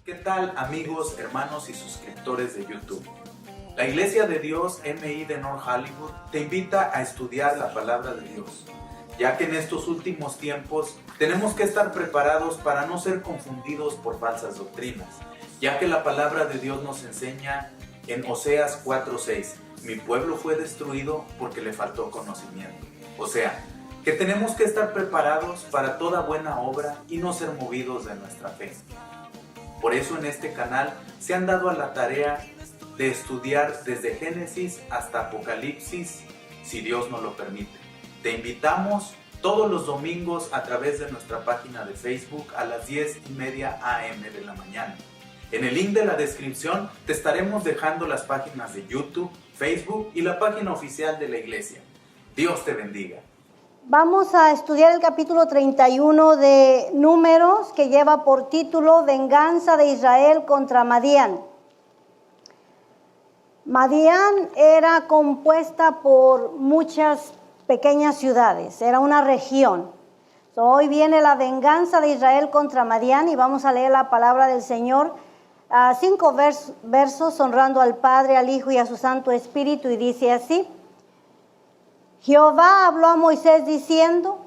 ¿Qué tal, amigos, hermanos y suscriptores de YouTube? La Iglesia de Dios MI de North Hollywood te invita a estudiar la palabra de Dios, ya que en estos últimos tiempos tenemos que estar preparados para no ser confundidos por falsas doctrinas, ya que la palabra de Dios nos enseña en Oseas 4:6, mi pueblo fue destruido porque le faltó conocimiento. O sea, que tenemos que estar preparados para toda buena obra y no ser movidos de nuestra fe. Por eso en este canal se han dado a la tarea de estudiar desde Génesis hasta Apocalipsis, si Dios nos lo permite. Te invitamos todos los domingos a través de nuestra página de Facebook a las 10:30 AM de la mañana. En el link de la descripción te estaremos dejando las páginas de YouTube, Facebook y la página oficial de la iglesia. Dios te bendiga. Vamos a estudiar el capítulo 31 de Números, que lleva por título Venganza de Israel contra Madián. Madián era compuesta por muchas pequeñas ciudades, era una región. Hoy viene la venganza de Israel contra Madián y vamos a leer la palabra del Señor. 5 versos honrando al Padre, al Hijo y a su Santo Espíritu, y dice así: Jehová habló a Moisés diciendo: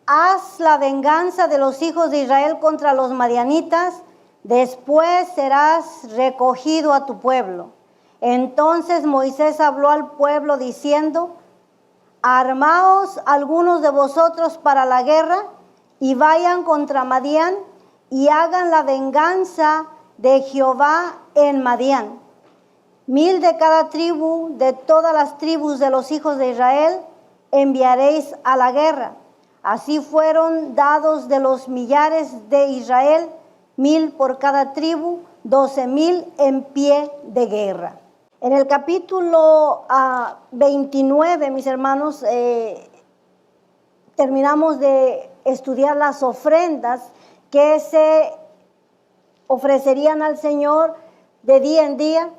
haz la venganza de los hijos de Israel contra los madianitas, después serás recogido a tu pueblo. Entonces Moisés habló al pueblo diciendo: armaos algunos de vosotros para la guerra y vayan contra Madián y hagan la venganza de Jehová en Madián. 1000 de cada tribu, de todas las tribus de los hijos de Israel, enviaréis a la guerra. Así fueron dados de los millares de Israel, 1000 por cada tribu, 12,000 en pie de guerra. En el capítulo 29, mis hermanos, terminamos de estudiar las ofrendas que se ofrecerían al Señor de día en día,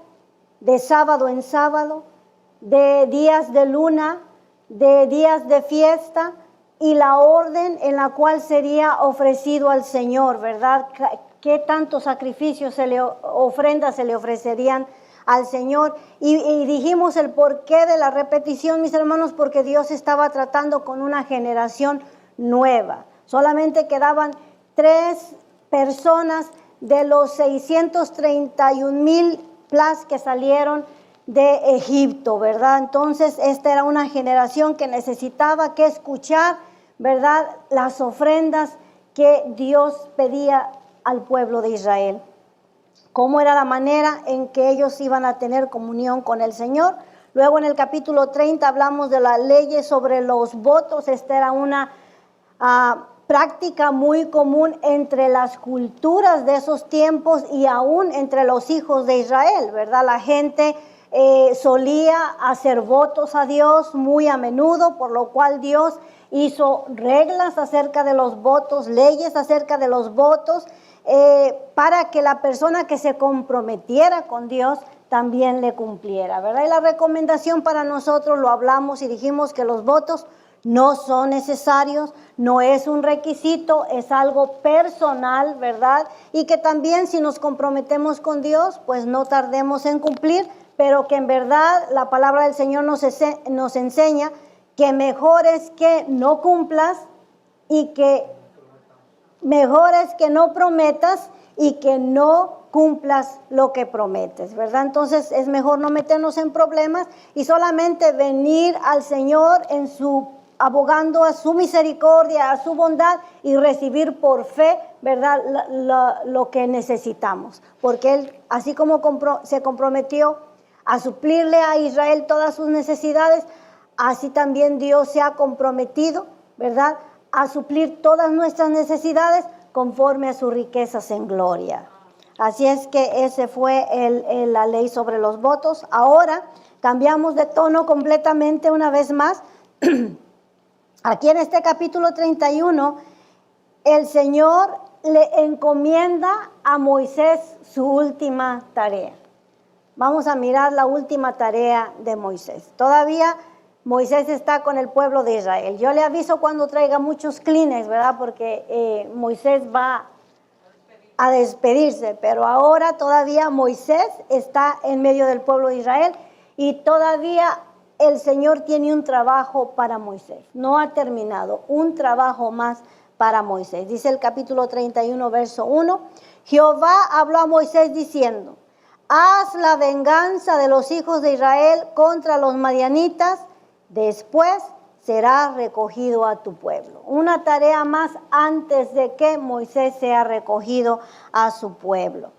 de sábado en sábado, de días de luna, de días de fiesta, y la orden en la cual sería ofrecido al Señor, ¿verdad? ¿Qué tantos sacrificios ofrendas se le ofrecerían al Señor? Y dijimos el porqué de la repetición, mis hermanos, porque Dios estaba tratando con una generación nueva. Solamente quedaban 3 personas de los 631,000 que salieron de Egipto, ¿verdad? Entonces esta era una generación que necesitaba que escuchar, ¿verdad?, las ofrendas que Dios pedía al pueblo de Israel. Cómo era la manera en que ellos iban a tener comunión con el Señor. Luego en el capítulo 30 hablamos de las leyes sobre los votos. Esta era una práctica muy común entre las culturas de esos tiempos y aún entre los hijos de Israel, ¿verdad? La gente solía hacer votos a Dios muy a menudo, por lo cual Dios hizo reglas acerca de los votos, leyes acerca de los votos, para que la persona que se comprometiera con Dios también le cumpliera, ¿verdad? Y la recomendación para nosotros, lo hablamos y dijimos que los votos no son necesarios, no es un requisito, es algo personal, ¿verdad? Y que también si nos comprometemos con Dios, pues no tardemos en cumplir, pero que en verdad la palabra del Señor nos enseña que mejor es que no cumplas y que mejor es que no prometas y que no cumplas lo que prometes, ¿verdad? Entonces es mejor no meternos en problemas y solamente venir al Señor abogando a su misericordia, a su bondad, y recibir por fe, ¿verdad?, lo que necesitamos. Porque Él, así como se comprometió a suplirle a Israel todas sus necesidades, así también Dios se ha comprometido, ¿verdad?, a suplir todas nuestras necesidades conforme a sus riquezas en gloria. Así es que ese fue la ley sobre los votos. Ahora cambiamos de tono completamente una vez más. Aquí en este capítulo 31, el Señor le encomienda a Moisés su última tarea. Vamos a mirar la última tarea de Moisés. Todavía Moisés está con el pueblo de Israel. Yo le aviso cuando traiga muchos Kleenex, ¿verdad? Porque Moisés va a despedirse, pero ahora todavía Moisés está en medio del pueblo de Israel y todavía el Señor tiene un trabajo para Moisés. No ha terminado, un trabajo más para Moisés. Dice el capítulo 31, verso 1, Jehová habló a Moisés diciendo, haz la venganza de los hijos de Israel contra los madianitas, después será recogido a tu pueblo. Una tarea más antes de que Moisés sea recogido a su pueblo.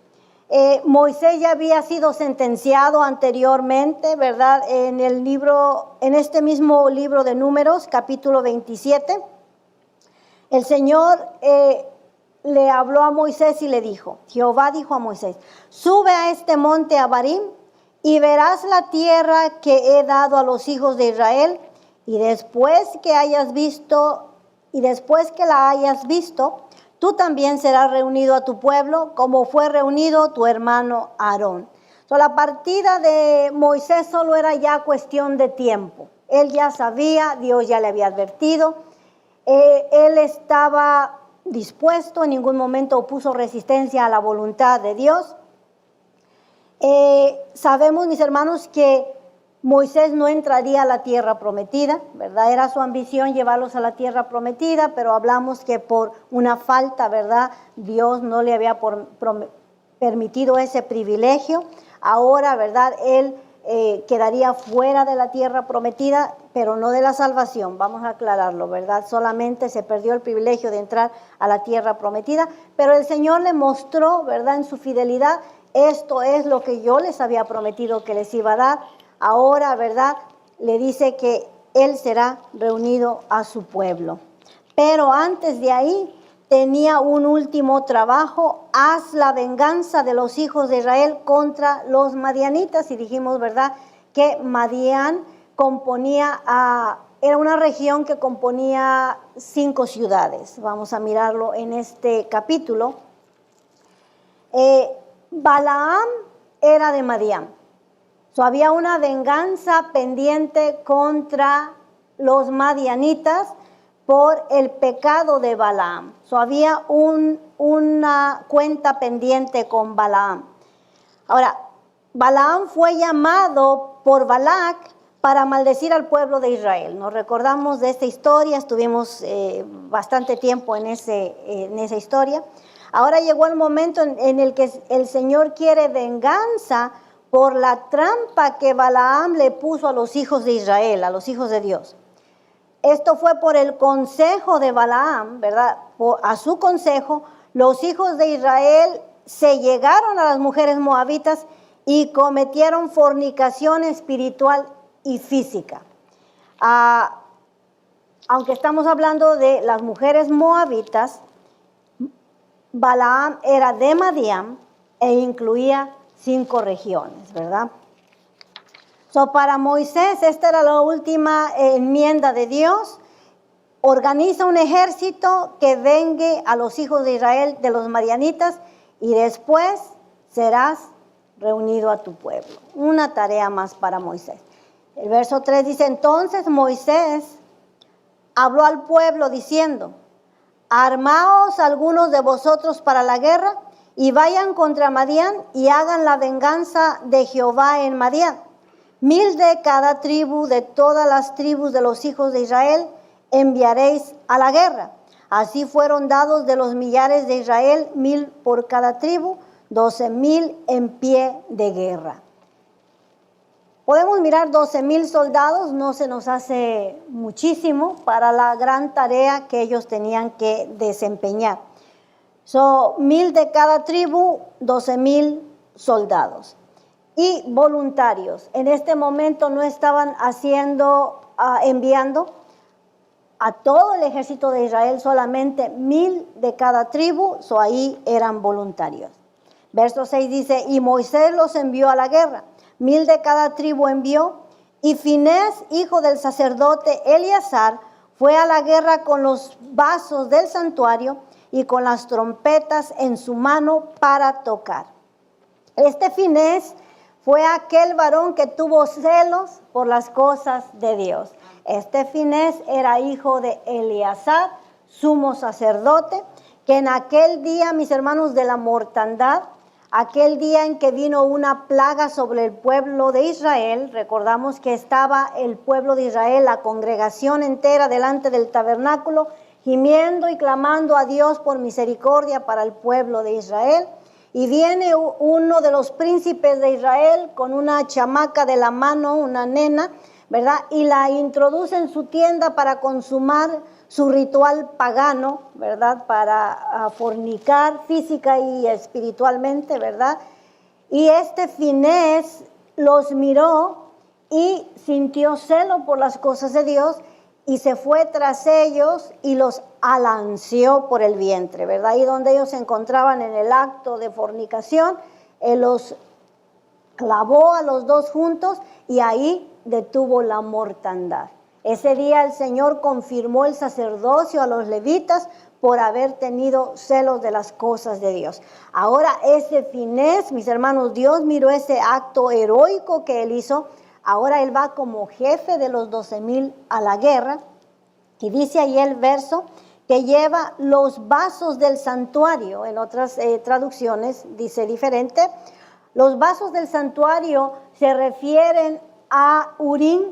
Moisés ya había sido sentenciado anteriormente, ¿verdad? En este mismo libro de Números, capítulo 27, el Señor le habló a Moisés y le dijo, Jehová dijo a Moisés, sube a este monte Abarim y verás la tierra que he dado a los hijos de Israel, y después que la hayas visto, tú también serás reunido a tu pueblo, como fue reunido tu hermano Aarón. La partida de Moisés solo era ya cuestión de tiempo. Él ya sabía, Dios ya le había advertido, él estaba dispuesto, en ningún momento opuso resistencia a la voluntad de Dios. Sabemos, mis hermanos, que Moisés no entraría a la tierra prometida, ¿verdad? Era su ambición llevarlos a la tierra prometida, pero hablamos que por una falta, ¿verdad? Dios no le había permitido ese privilegio. Ahora, ¿verdad? Él quedaría fuera de la tierra prometida, pero no de la salvación, vamos a aclararlo, ¿verdad? Solamente se perdió el privilegio de entrar a la tierra prometida, pero el Señor le mostró, ¿verdad? En su fidelidad, esto es lo que yo les había prometido que les iba a dar. Ahora, ¿verdad? Le dice que él será reunido a su pueblo. Pero antes de ahí tenía un último trabajo, haz la venganza de los hijos de Israel contra los madianitas. Y dijimos, ¿verdad? Que Madián era una región que componía 5 ciudades. Vamos a mirarlo en este capítulo. Balaam era de Madián. Había una venganza pendiente contra los madianitas por el pecado de Balaam. Había una cuenta pendiente con Balaam. Ahora, Balaam fue llamado por Balac para maldecir al pueblo de Israel. Nos recordamos de esta historia, estuvimos bastante tiempo en esa historia. Ahora llegó el momento en el que el Señor quiere venganza por la trampa que Balaam le puso a los hijos de Israel, a los hijos de Dios. Esto fue por el consejo de Balaam, ¿verdad? A su consejo, los hijos de Israel se llegaron a las mujeres moabitas y cometieron fornicación espiritual y física. Aunque estamos hablando de las mujeres moabitas, Balaam era de Madián e incluía 5 regiones, ¿verdad? Para Moisés, esta era la última enmienda de Dios. Organiza un ejército que vengue a los hijos de Israel de los madianitas y después serás reunido a tu pueblo. Una tarea más para Moisés. El verso 3 dice, entonces Moisés habló al pueblo diciendo, armaos algunos de vosotros para la guerra y vayan contra Madián y hagan la venganza de Jehová en Madián. 1000 de cada tribu, de todas las tribus de los hijos de Israel, enviaréis a la guerra. Así fueron dados de los millares de Israel, 1000 por cada tribu, 12,000 en pie de guerra. Podemos mirar 12,000 soldados, no se nos hace muchísimo para la gran tarea que ellos tenían que desempeñar. 1000 de cada tribu, 12,000 soldados. Y voluntarios. En este momento no estaban enviando a todo el ejército de Israel, solamente 1000 de cada tribu, ahí eran voluntarios. Verso 6 dice, y Moisés los envió a la guerra, 1000 de cada tribu envió, y Finés, hijo del sacerdote Eleazar, fue a la guerra con los vasos del santuario y con las trompetas en su mano para tocar. Este Finés fue aquel varón que tuvo celos por las cosas de Dios. Este Finés era hijo de Eleazar, sumo sacerdote, que en aquel día, mis hermanos, de la mortandad, aquel día en que vino una plaga sobre el pueblo de Israel, recordamos que estaba el pueblo de Israel, la congregación entera delante del tabernáculo, gimiendo y clamando a Dios por misericordia para el pueblo de Israel. Y viene uno de los príncipes de Israel con una chamaca de la mano, una nena, ¿verdad? Y la introduce en su tienda para consumar su ritual pagano, ¿verdad? Para fornicar física y espiritualmente, ¿verdad? Y Finés los miró y sintió celo por las cosas de Dios y se fue tras ellos y los alanceó por el vientre, ¿verdad? Y donde ellos se encontraban en el acto de fornicación, él los clavó a los dos juntos y ahí detuvo la mortandad. Ese día el Señor confirmó el sacerdocio a los levitas por haber tenido celos de las cosas de Dios. Ahora Finés, mis hermanos, Dios miró ese acto heroico que él hizo. Ahora él va como jefe de los 12,000 a la guerra. Y dice ahí el verso que lleva los vasos del santuario. En otras traducciones dice diferente. Los vasos del santuario se refieren a Urim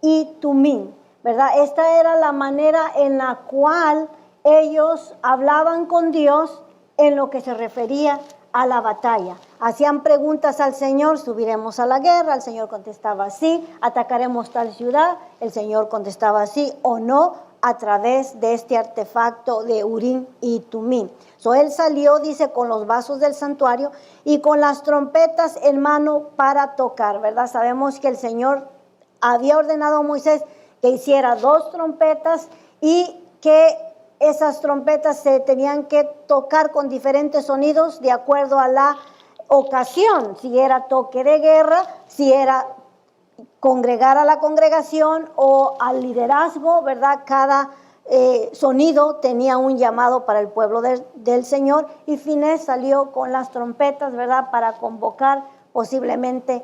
y Tumim, ¿verdad? Esta era la manera en la cual ellos hablaban con Dios en lo que se refería a la batalla. Hacían preguntas al Señor: subiremos a la guerra, el Señor contestaba sí; atacaremos tal ciudad, el Señor contestaba sí o no, a través de este artefacto de Urim y Tumim. Él salió, dice, con los vasos del santuario y con las trompetas en mano para tocar, ¿verdad? Sabemos que el Señor había ordenado a Moisés que hiciera 2 trompetas y que esas trompetas se tenían que tocar con diferentes sonidos de acuerdo a la ocasión, si era toque de guerra, si era congregar a la congregación o al liderazgo, ¿verdad? Cada sonido tenía un llamado para el pueblo del Señor, y Finés salió con las trompetas, ¿verdad? Para convocar posiblemente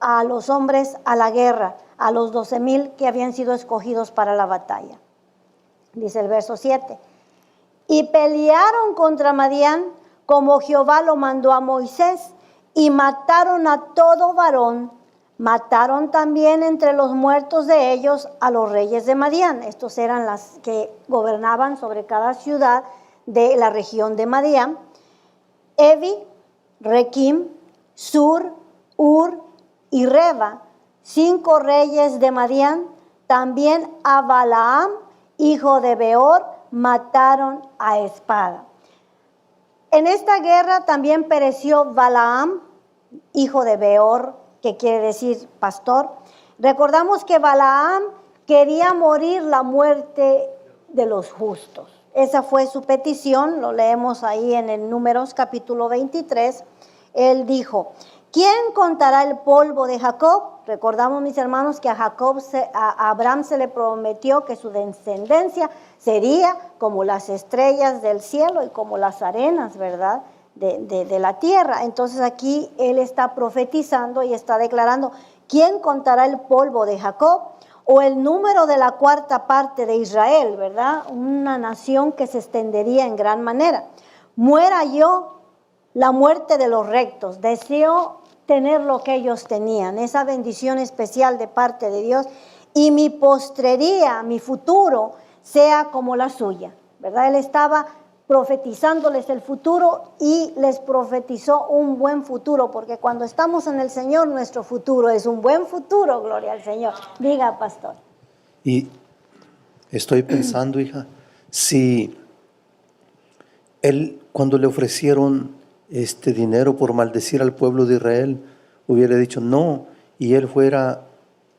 a los hombres a la guerra, a los 12,000 que habían sido escogidos para la batalla. Dice el verso 7: y pelearon contra Madián como Jehová lo mandó a Moisés, y mataron a todo varón. Mataron también entre los muertos de ellos a los reyes de Madián. Estos eran las que gobernaban sobre cada ciudad de la región de Madián: Evi, Requim, Sur, Ur y Reba, 5 reyes de Madián. También a Balaam, hijo de Beor, mataron a espada. En esta guerra también pereció Balaam, hijo de Beor, que quiere decir pastor. Recordamos que Balaam quería morir la muerte de los justos. Esa fue su petición, lo leemos ahí en el Números capítulo 23. Él dijo: ¿quién contará el polvo de Jacob? Recordamos, mis hermanos, que a Abraham se le prometió que su descendencia sería como las estrellas del cielo y como las arenas, ¿verdad?, de la tierra. Entonces aquí él está profetizando y está declarando: ¿quién contará el polvo de Jacob? O el número de la 4ª parte de Israel, ¿verdad? Una nación que se extendería en gran manera. Muera yo la muerte de los rectos. Deseo tener lo que ellos tenían, esa bendición especial de parte de Dios, y mi postrería, mi futuro, sea como la suya, ¿verdad? Él estaba profetizándoles el futuro y les profetizó un buen futuro, porque cuando estamos en el Señor, nuestro futuro es un buen futuro, gloria al Señor. Diga, pastor. Y estoy pensando, hija, si él, cuando le ofrecieron este dinero por maldecir al pueblo de Israel, hubiera dicho no, y él fuera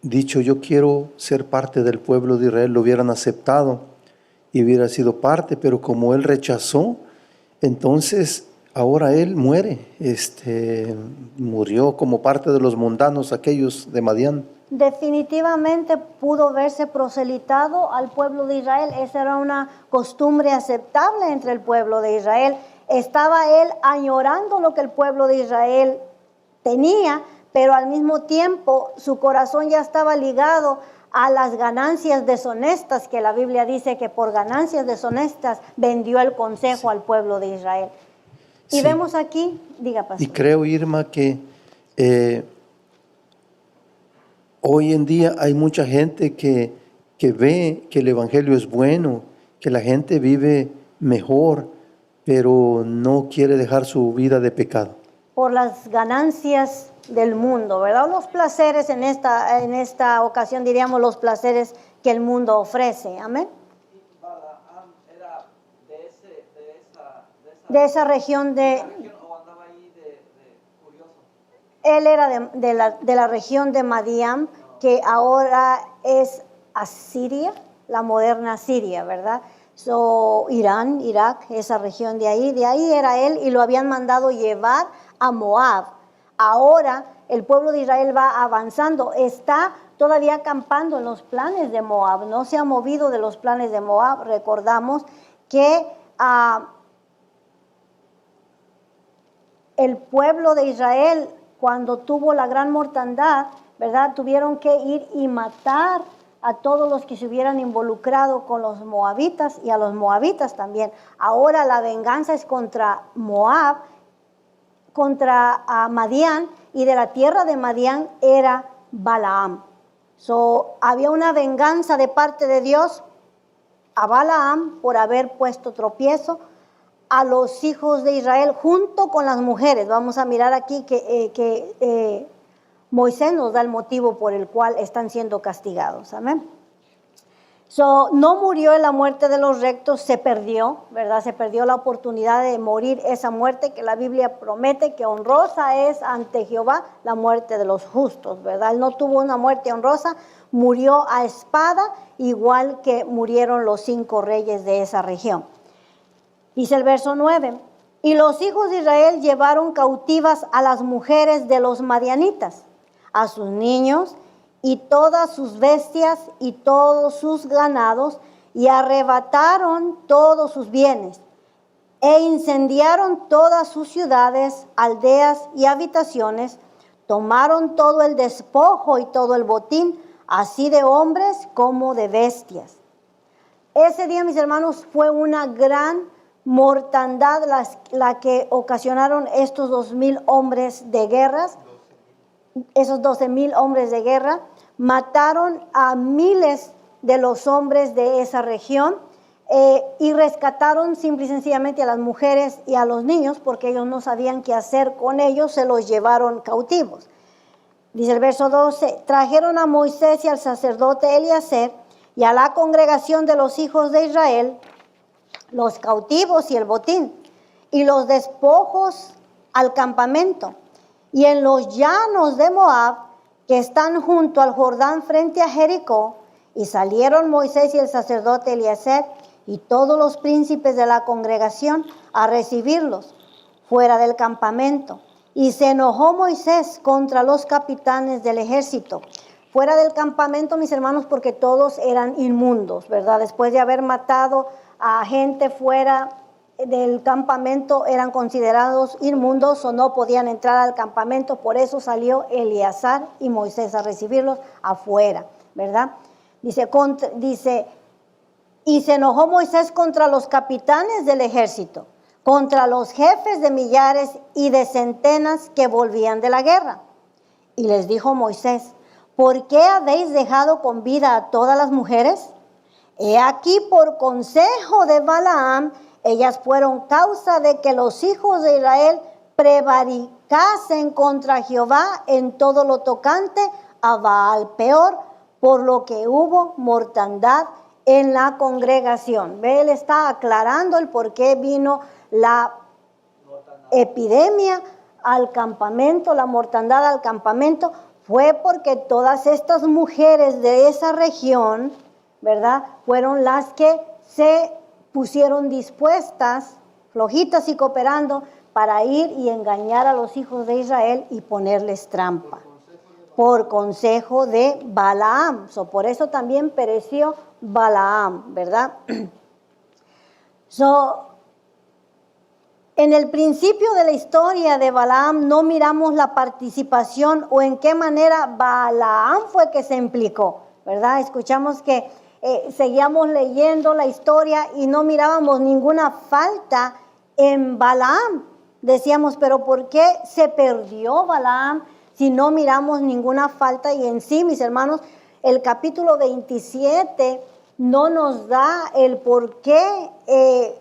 dicho: yo quiero ser parte del pueblo de Israel, lo hubieran aceptado y hubiera sido parte. Pero como él rechazó, entonces ahora él muere, murió como parte de los mundanos, aquellos de Madián. Definitivamente pudo verse proselitado al pueblo de Israel. Esa era una costumbre aceptable entre el pueblo de Israel. Estaba él añorando lo que el pueblo de Israel tenía, pero al mismo tiempo su corazón ya estaba ligado a las ganancias deshonestas, que la Biblia dice que por ganancias deshonestas vendió el consejo al pueblo de Israel. Y vemos aquí, diga pastor. Y creo, Irma, que hoy en día hay mucha gente que ve que el evangelio es bueno, que la gente vive mejor, pero no quiere dejar su vida de pecado. Por las ganancias del mundo, ¿verdad? Los placeres en esta ocasión, diríamos los placeres que el mundo ofrece. Amén. Balaam era de esa región de... o andaba ahí de curioso. Él era de la región de Madián, que ahora es Asiria, la moderna Siria, ¿verdad? Irán, Irak, esa región de ahí era él, y lo habían mandado llevar a Moab. Ahora el pueblo de Israel va avanzando, está todavía acampando en los planes de Moab, no se ha movido de los planes de Moab. Recordamos que el pueblo de Israel, cuando tuvo la gran mortandad, ¿verdad?, tuvieron que ir y matar a todos los que se hubieran involucrado con los moabitas, y a los moabitas también. Ahora la venganza es contra Moab, contra Madián, y de la tierra de Madián era Balaam. Había una venganza de parte de Dios a Balaam por haber puesto tropiezo a los hijos de Israel junto con las mujeres. Vamos a mirar aquí que Moisés nos da el motivo por el cual están siendo castigados. Amén. No murió en la muerte de los rectos, se perdió, ¿verdad? Se perdió la oportunidad de morir esa muerte que la Biblia promete que honrosa es ante Jehová la muerte de los justos, ¿verdad? Él no tuvo una muerte honrosa, murió a espada, igual que murieron los 5 reyes de esa región. Dice el verso 9, y los hijos de Israel llevaron cautivas a las mujeres de los madianitas, a sus niños y todas sus bestias y todos sus ganados, y arrebataron todos sus bienes, e incendiaron todas sus ciudades, aldeas y habitaciones, tomaron todo el despojo y todo el botín, así de hombres como de bestias. Ese día, mis hermanos, fue una gran mortandad la que ocasionaron estos 2,000 hombres de guerras. Esos 12,000 hombres de guerra mataron a miles de los hombres de esa región y rescataron simple y sencillamente a las mujeres y a los niños, porque ellos no sabían qué hacer con ellos, se los llevaron cautivos. Dice el verso 12, trajeron a Moisés y al sacerdote Eliezer y a la congregación de los hijos de Israel los cautivos y el botín y los despojos al campamento, y en los llanos de Moab que están junto al Jordán frente a Jericó, y salieron Moisés y el sacerdote Eliezer y todos los príncipes de la congregación a recibirlos fuera del campamento. Y se enojó Moisés contra los capitanes del ejército fuera del campamento, mis hermanos, porque todos eran inmundos, ¿verdad? Después de haber matado a gente fuera del campamento, eran considerados inmundos o no podían entrar al campamento. Por eso salió Eleazar y Moisés a recibirlos afuera, ¿verdad? Dice, y se enojó Moisés contra los capitanes del ejército, contra los jefes de millares y de centenas que volvían de la guerra. Y les dijo Moisés, ¿por qué habéis dejado con vida a todas las mujeres? He aquí, por consejo de Balaam, ellas fueron causa de que los hijos de Israel prevaricasen contra Jehová en todo lo tocante a Baal peor, por lo que hubo mortandad en la congregación. Ve, él está aclarando el por qué vino la epidemia al campamento, la mortandad al campamento. Fue porque todas estas mujeres de esa región, ¿verdad?, fueron las que se pusieron dispuestas, flojitas y cooperando, para ir y engañar a los hijos de Israel y ponerles trampa. Por consejo de Balaam. Por eso también pereció Balaam, ¿verdad? En el principio de la historia de Balaam no miramos la participación o en qué manera Balaam fue que se implicó. ¿verdad? Escuchamos que seguíamos leyendo la historia y no mirábamos ninguna falta en Balaam. Decíamos, pero ¿por qué se perdió Balaam si no miramos ninguna falta? Y en sí, mis hermanos, el capítulo 27 no nos da el por qué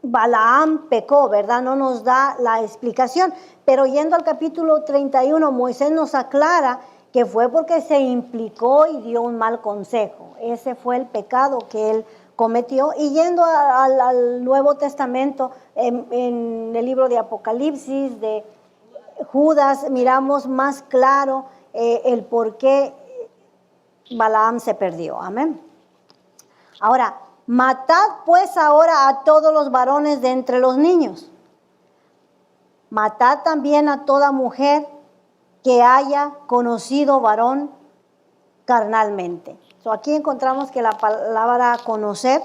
Balaam pecó, ¿verdad? No nos da la explicación. Pero yendo al capítulo 31, Moisés nos aclara que fue porque se implicó y dio un mal consejo. Ese fue el pecado que él cometió. Y yendo al Nuevo Testamento, en el libro de Apocalipsis, de Judas, miramos más claro el por qué Balaam se perdió. Amén. Ahora, matad pues ahora a todos los varones de entre los niños. Matad también a toda mujer que haya conocido varón carnalmente. Aquí encontramos que la palabra conocer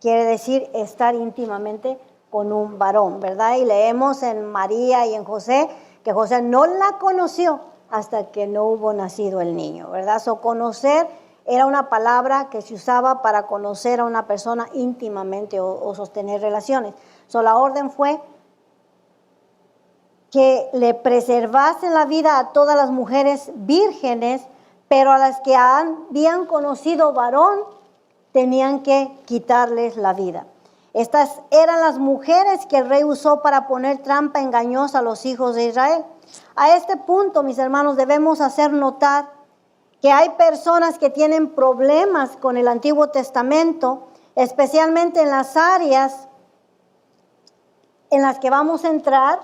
quiere decir estar íntimamente con un varón, ¿verdad? Y leemos en María y en José que José no la conoció hasta que no hubo nacido el niño, ¿verdad? Conocer era una palabra que se usaba para conocer a una persona íntimamente o sostener relaciones. La orden fue que le preservasen la vida a todas las mujeres vírgenes, pero a las que habían conocido varón tenían que quitarles la vida. Estas eran las mujeres que el rey usó para poner trampa engañosa a los hijos de Israel. A este punto, mis hermanos, debemos hacer notar que hay personas que tienen problemas con el Antiguo Testamento, especialmente en las áreas en las que vamos a entrar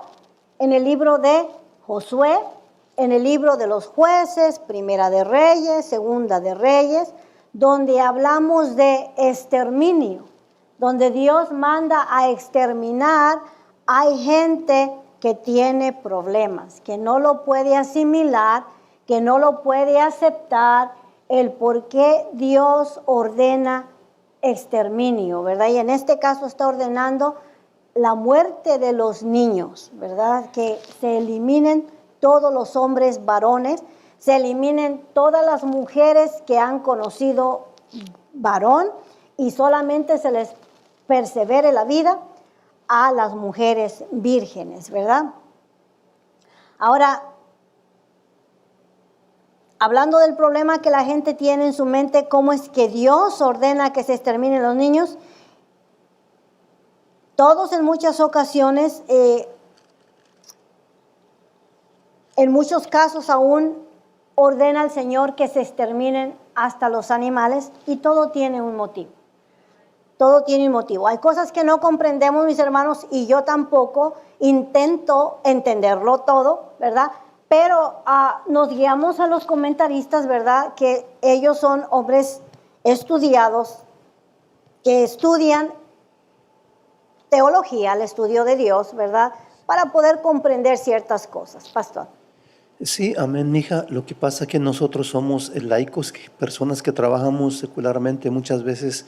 en el libro de Josué, en el libro de los jueces, Primera de Reyes, Segunda de Reyes, donde hablamos de exterminio, donde Dios manda a exterminar. Hay gente que tiene problemas, que no lo puede asimilar, que no lo puede aceptar, el por qué Dios ordena exterminio, ¿verdad? Y en este caso está ordenando la muerte de los niños, ¿verdad? Que se eliminen todos los hombres varones, se eliminen todas las mujeres que han conocido varón y solamente se les persevere la vida a las mujeres vírgenes, ¿verdad? Ahora, hablando del problema que la gente tiene en su mente, cómo es que Dios ordena que se exterminen los niños, todos en muchas ocasiones, en muchos casos aún ordena al Señor que se exterminen hasta los animales, y todo tiene un motivo. Todo tiene un motivo. Hay cosas que no comprendemos, mis hermanos, y yo tampoco intento entenderlo todo, ¿verdad? Pero nos guiamos a los comentaristas, ¿verdad? Que ellos son hombres estudiados, que estudian teología, el estudio de Dios, ¿verdad? Para poder comprender ciertas cosas. Pastor. Sí, amén, mija. Lo que pasa es que nosotros somos laicos, personas que trabajamos secularmente muchas veces,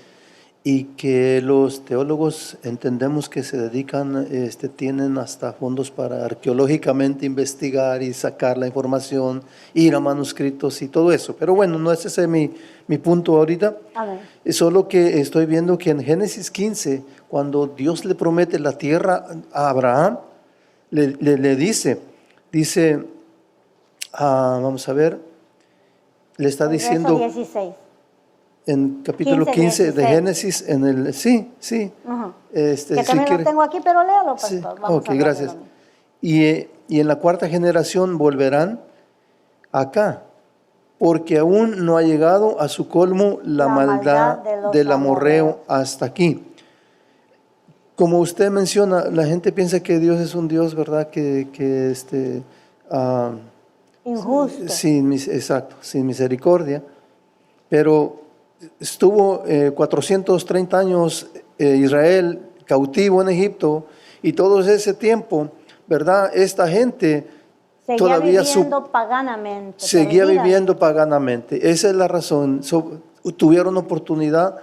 y que los teólogos entendemos que se dedican, tienen hasta fondos para arqueológicamente investigar y sacar la información, ir a manuscritos y todo eso. Pero bueno, no es ese mi punto ahorita. Amén. Solo que estoy viendo que en Génesis 15, cuando Dios le promete la tierra a Abraham, le dice, vamos a ver, le está diciendo... Verso 16. En capítulo 15 de Génesis, en el... Sí. Uh-huh. Que también lo tengo aquí, pero léalo, pastor. Sí. Vamos Ok, gracias. Y en la cuarta generación volverán acá, porque aún no ha llegado a su colmo la maldad del amorreo hasta aquí. Como usted menciona, la gente piensa que Dios es un Dios, ¿verdad? Injusto. Exacto, sin misericordia. Pero estuvo 430 años Israel cautivo en Egipto, y todo ese tiempo, ¿verdad? Esta gente seguía viviendo paganamente. Seguía viviendo paganamente. Esa es la razón. Tuvieron oportunidad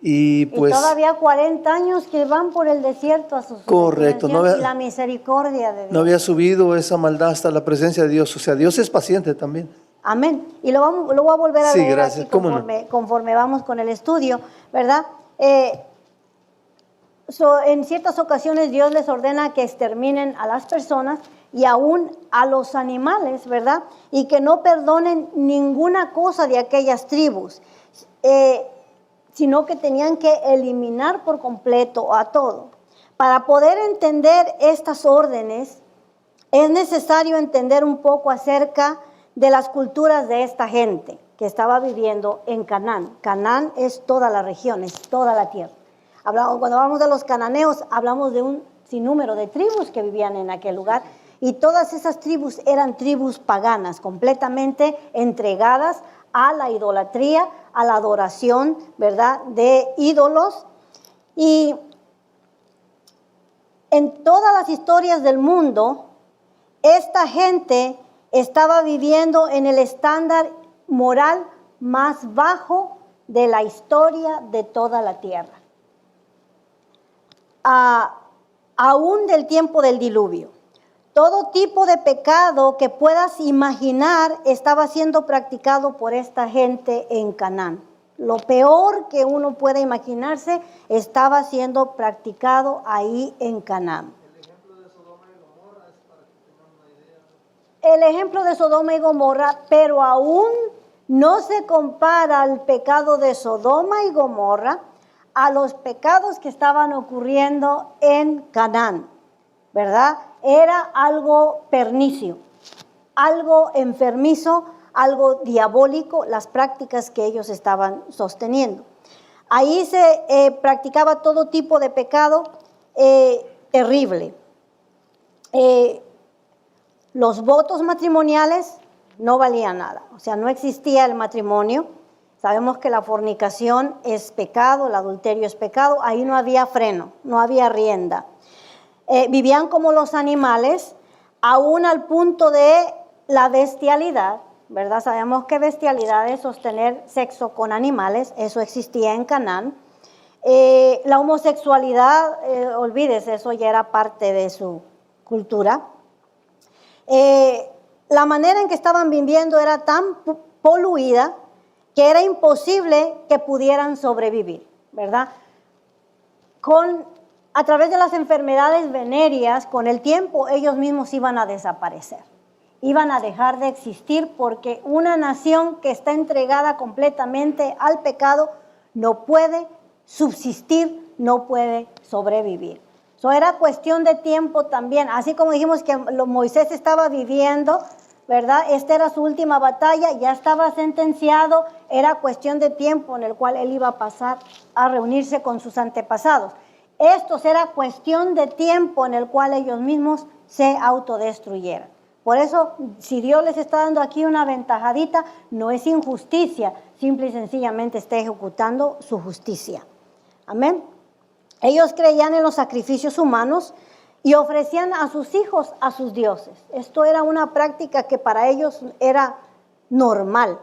y pues... Y todavía 40 años que van por el desierto a sus... Correcto. Y la misericordia de Dios. No había subido esa maldad hasta la presencia de Dios. O sea, Dios es paciente también. Amén. Y lo voy a volver a Sí, leer gracias. aquí ¿Cómo no? conforme vamos con el estudio, ¿verdad? En ciertas ocasiones Dios les ordena que exterminen a las personas y aún a los animales, ¿verdad? Y que no perdonen ninguna cosa de aquellas tribus, sino que tenían que eliminar por completo a todo. Para poder entender estas órdenes, es necesario entender un poco acerca de las culturas de esta gente que estaba viviendo en Canaán. Canaán es toda la región, es toda la tierra. Cuando hablamos de los cananeos, hablamos de un sinnúmero de tribus que vivían en aquel lugar, y todas esas tribus eran tribus paganas, completamente entregadas a la idolatría, a la adoración, ¿verdad?, de ídolos. Y en todas las historias del mundo, esta gente estaba viviendo en el estándar moral más bajo de la historia de toda la tierra. Aún del tiempo del diluvio. Todo tipo de pecado que puedas imaginar estaba siendo practicado por esta gente en Canaán. Lo peor que uno puede imaginarse estaba siendo practicado ahí en Canaán. El ejemplo de Sodoma y Gomorra, pero aún no se compara al pecado de Sodoma y Gomorra a los pecados que estaban ocurriendo en Canaán, ¿verdad? Era algo pernicio, algo enfermizo, algo diabólico, las prácticas que ellos estaban sosteniendo. Ahí se practicaba todo tipo de pecado terrible. Los votos matrimoniales no valían nada, o sea, no existía el matrimonio. Sabemos que la fornicación es pecado, el adulterio es pecado, ahí no había freno, no había rienda. Vivían como los animales, aún al punto de la bestialidad, ¿verdad? Sabemos que bestialidad es sostener sexo con animales, eso existía en Canaán. La homosexualidad, olvídese, eso ya era parte de su cultura. La manera en que estaban viviendo era tan poluida que era imposible que pudieran sobrevivir, ¿verdad? A través de las enfermedades venéreas, con el tiempo ellos mismos iban a desaparecer, iban a dejar de existir, porque una nación que está entregada completamente al pecado no puede subsistir, no puede sobrevivir. Eso era cuestión de tiempo también, así como dijimos que Moisés estaba viviendo, ¿verdad? Esta era su última batalla, ya estaba sentenciado, era cuestión de tiempo en el cual él iba a pasar a reunirse con sus antepasados. Esto era cuestión de tiempo en el cual ellos mismos se autodestruyeran. Por eso, si Dios les está dando aquí una ventajadita, no es injusticia, simple y sencillamente está ejecutando su justicia. Amén. Ellos creían en los sacrificios humanos y ofrecían a sus hijos a sus dioses. Esto era una práctica que para ellos era normal,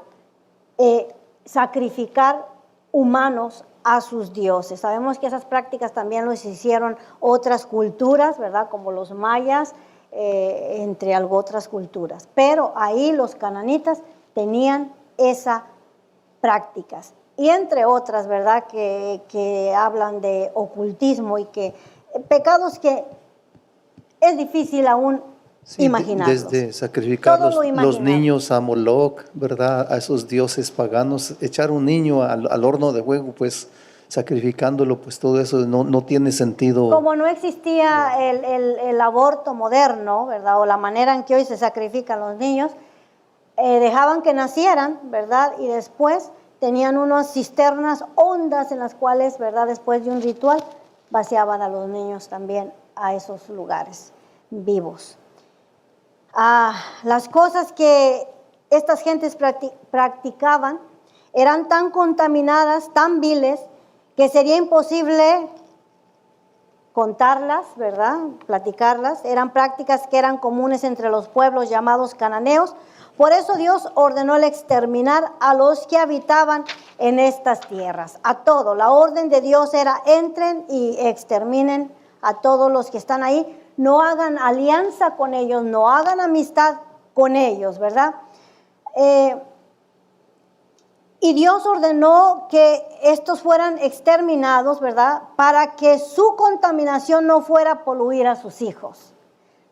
sacrificar humanos a sus dioses. Sabemos que esas prácticas también las hicieron otras culturas, ¿verdad? Como los mayas, entre otras culturas. Pero ahí los cananitas tenían esas prácticas. Y entre otras, ¿verdad? Que hablan de ocultismo y que pecados que es difícil aún imaginarlos. Desde sacrificar los niños a Moloch, ¿verdad? A esos dioses paganos, echar un niño al horno de fuego, pues sacrificándolo, pues todo eso no tiene sentido. Como no existía el aborto moderno, ¿verdad? O la manera en que hoy se sacrifican los niños, dejaban que nacieran, ¿verdad? Y después tenían unas cisternas hondas en las cuales, ¿verdad? Después de un ritual, vaciaban a los niños también a esos lugares vivos. Las cosas que estas gentes practicaban eran tan contaminadas, tan viles, que sería imposible contarlas, ¿verdad? Platicarlas. Eran prácticas que eran comunes entre los pueblos llamados cananeos. Por eso Dios ordenó el exterminar a los que habitaban en estas tierras, a todo. La orden de Dios era: entren y exterminen a todos los que están ahí. No hagan alianza con ellos, no hagan amistad con ellos, ¿verdad? Y Dios ordenó que estos fueran exterminados, ¿verdad? Para que su contaminación no fuera a poluir a sus hijos.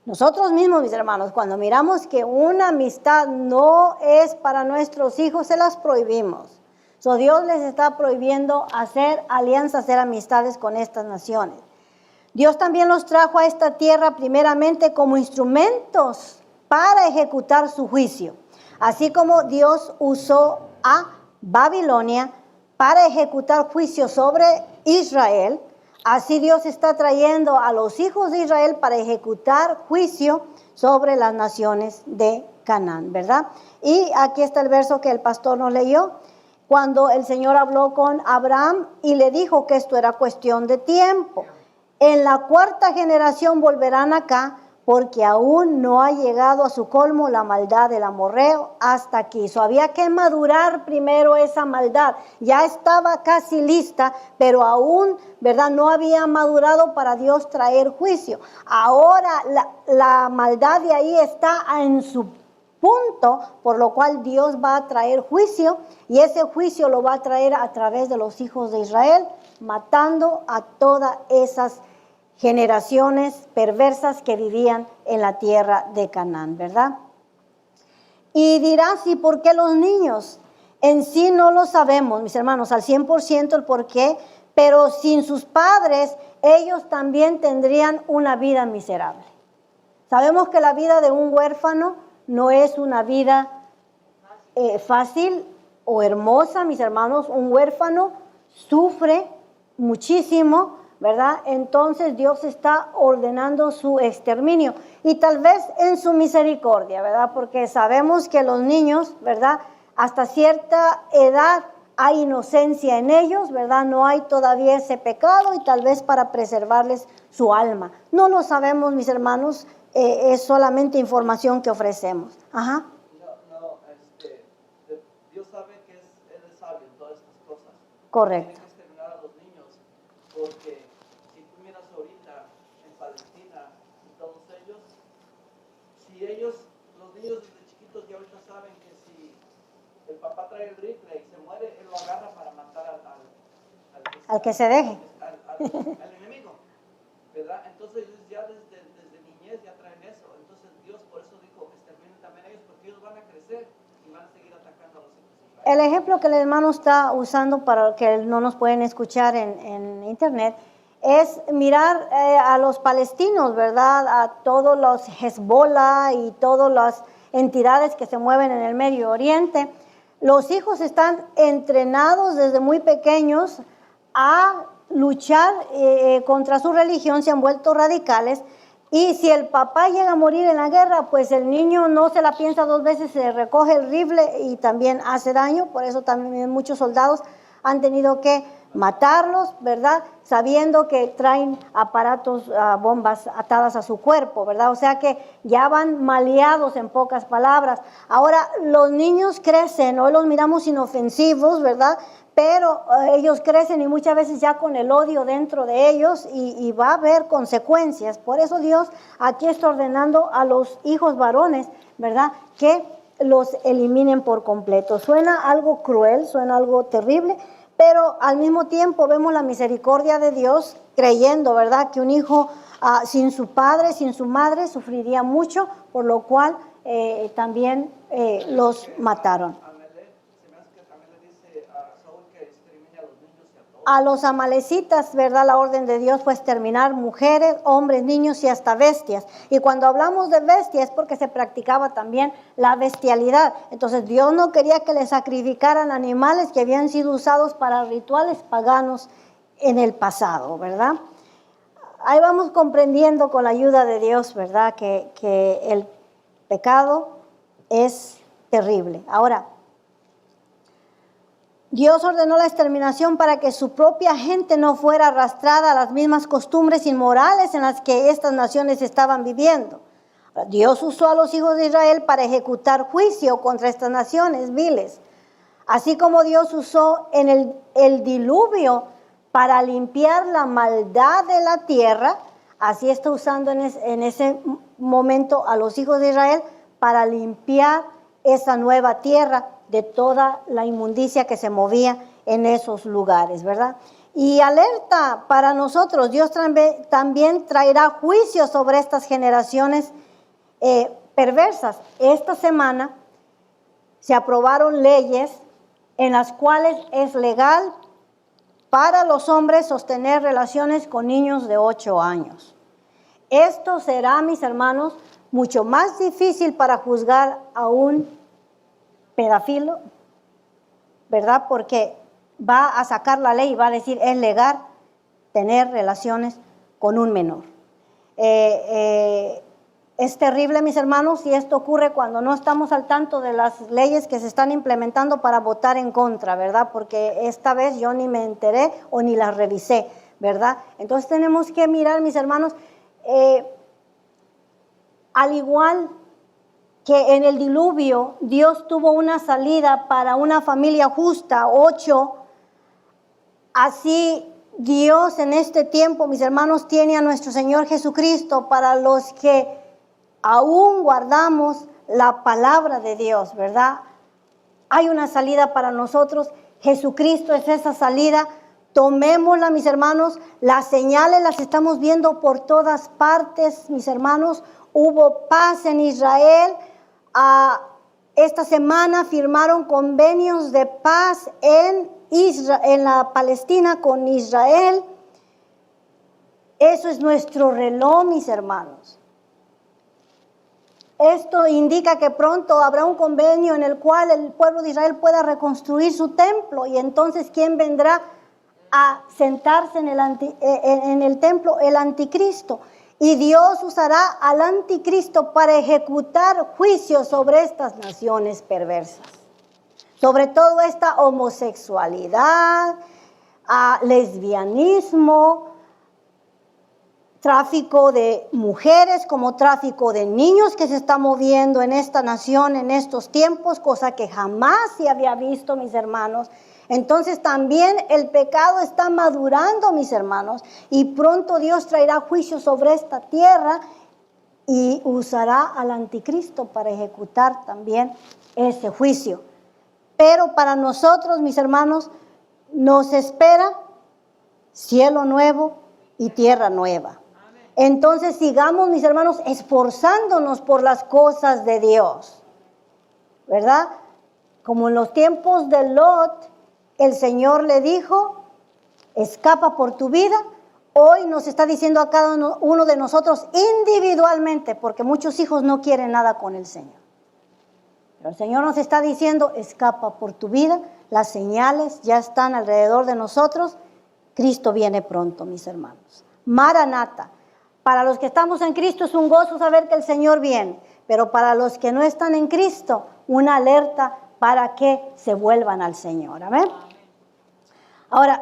Nosotros mismos, mis hermanos, cuando miramos que una amistad no es para nuestros hijos, se las prohibimos. So, Dios les está prohibiendo hacer alianzas, hacer amistades con estas naciones. Dios también los trajo a esta tierra primeramente como instrumentos para ejecutar su juicio. Así como Dios usó a Babilonia para ejecutar juicio sobre Israel, así Dios está trayendo a los hijos de Israel para ejecutar juicio sobre las naciones de Canaán, ¿verdad? Y aquí está el verso que el pastor nos leyó, cuando el Señor habló con Abraham y le dijo que esto era cuestión de tiempo. En la cuarta generación volverán acá, porque aún no ha llegado a su colmo la maldad del amorreo hasta aquí. Había que madurar primero esa maldad. Ya estaba casi lista, pero aún, ¿verdad? No había madurado para Dios traer juicio. Ahora la maldad de ahí está en su punto, por lo cual Dios va a traer juicio, y ese juicio lo va a traer a través de los hijos de Israel, matando a todas esas generaciones perversas que vivían en la tierra de Canaán, ¿verdad? Y dirás, ¿y por qué los niños? En sí no lo sabemos, mis hermanos, al 100% el por qué, pero sin sus padres, ellos también tendrían una vida miserable. Sabemos que la vida de un huérfano no es una vida fácil o hermosa, mis hermanos. Un huérfano sufre muchísimo, ¿verdad? Entonces Dios está ordenando su exterminio, y tal vez en su misericordia, ¿verdad? Porque sabemos que los niños, ¿verdad? Hasta cierta edad hay inocencia en ellos, ¿verdad? No hay todavía ese pecado, y tal vez para preservarles su alma. No lo sabemos, mis hermanos, es solamente información que ofrecemos. Ajá. Dios sabe que Él es sabio en todas estas cosas. Correcto. Tiene que exterminar a los niños, porque si tú miras ahorita en Palestina y todos ellos, si ellos, los niños desde chiquitos ya ahorita saben que si el papá trae el rifle y se muere, él lo agarra para matar Al que se deje. al enemigo, ¿verdad? Entonces ellos ya desde niñez ya traen eso. Entonces Dios por eso dijo, exterminen también a ellos, porque ellos van a crecer y van a seguir atacando a los hijos de Israel. El ejemplo que el hermano está usando para que no nos pueden escuchar en internet es mirar a los palestinos, ¿verdad? A todos los Hezbollah y todas las entidades que se mueven en el Medio Oriente. Los hijos están entrenados desde muy pequeños a luchar contra su religión, se han vuelto radicales, y si el papá llega a morir en la guerra, pues el niño no se la piensa dos veces, se recoge el rifle y también hace daño. Por eso también muchos soldados han tenido que matarlos, ¿verdad? Sabiendo que traen aparatos, bombas atadas a su cuerpo, ¿verdad? O sea que ya van maleados, en pocas palabras. Ahora, los niños crecen, hoy los miramos inofensivos, ¿verdad? Pero ellos crecen y muchas veces ya con el odio dentro de ellos, y va a haber consecuencias. Por eso Dios aquí está ordenando a los hijos varones, ¿verdad?, que los eliminen por completo. Suena algo cruel, suena algo terrible, pero al mismo tiempo vemos la misericordia de Dios, creyendo, ¿verdad?, que un hijo sin su padre, sin su madre, sufriría mucho, por lo cual también los mataron. A los amalecitas, ¿verdad?, la orden de Dios fue exterminar mujeres, hombres, niños y hasta bestias. Y cuando hablamos de bestias es porque se practicaba también la bestialidad. Entonces Dios no quería que le sacrificaran animales que habían sido usados para rituales paganos en el pasado, ¿verdad? Ahí vamos comprendiendo con la ayuda de Dios, ¿verdad?, que el pecado es terrible. Ahora, Dios ordenó la exterminación para que su propia gente no fuera arrastrada a las mismas costumbres inmorales en las que estas naciones estaban viviendo. Dios usó a los hijos de Israel para ejecutar juicio contra estas naciones viles. Así como Dios usó en el diluvio para limpiar la maldad de la tierra, así está usando en ese momento a los hijos de Israel para limpiar esa nueva tierra de toda la inmundicia que se movía en esos lugares, ¿verdad? Y alerta para nosotros, Dios también traerá juicio sobre estas generaciones perversas. Esta semana se aprobaron leyes en las cuales es legal para los hombres sostener relaciones con niños de 8 años. Esto será, mis hermanos, mucho más difícil para juzgar a un pedófilo, ¿verdad? Porque va a sacar la ley y va a decir es legal tener relaciones con un menor. Es terrible, mis hermanos, y esto ocurre cuando no estamos al tanto de las leyes que se están implementando para votar en contra, ¿verdad? Porque esta vez yo ni me enteré o ni las revisé, ¿verdad? Entonces tenemos que mirar, mis hermanos, al igual que en el diluvio Dios tuvo una salida para una familia justa, 8, así Dios en este tiempo, mis hermanos, tiene a nuestro Señor Jesucristo para los que aún guardamos la palabra de Dios, ¿verdad? Hay una salida para nosotros. Jesucristo es esa salida. Tomémosla, mis hermanos. Las señales las estamos viendo por todas partes, mis hermanos. Hubo paz en Israel. Esta semana firmaron convenios de paz en la Palestina con Israel. Eso es nuestro reloj, mis hermanos. Esto indica que pronto habrá un convenio en el cual el pueblo de Israel pueda reconstruir su templo, y entonces ¿quién vendrá a sentarse en el templo? El anticristo. Y Dios usará al anticristo para ejecutar juicios sobre estas naciones perversas, sobre todo esta homosexualidad, lesbianismo, tráfico de mujeres, como tráfico de niños que se está moviendo en esta nación en estos tiempos, cosa que jamás se había visto, mis hermanos. Entonces también el pecado está madurando, mis hermanos, y pronto Dios traerá juicio sobre esta tierra y usará al anticristo para ejecutar también ese juicio. Pero para nosotros, mis hermanos, nos espera cielo nuevo y tierra nueva. Entonces sigamos, mis hermanos, esforzándonos por las cosas de Dios, ¿verdad? Como en los tiempos de Lot, el Señor le dijo, escapa por tu vida. Hoy nos está diciendo a cada uno de nosotros individualmente, porque muchos hijos no quieren nada con el Señor. Pero el Señor nos está diciendo, escapa por tu vida. Las señales ya están alrededor de nosotros. Cristo viene pronto, mis hermanos. Maranata. Para los que estamos en Cristo es un gozo saber que el Señor viene, pero para los que no están en Cristo, una alerta para que se vuelvan al Señor. Amén. Ahora,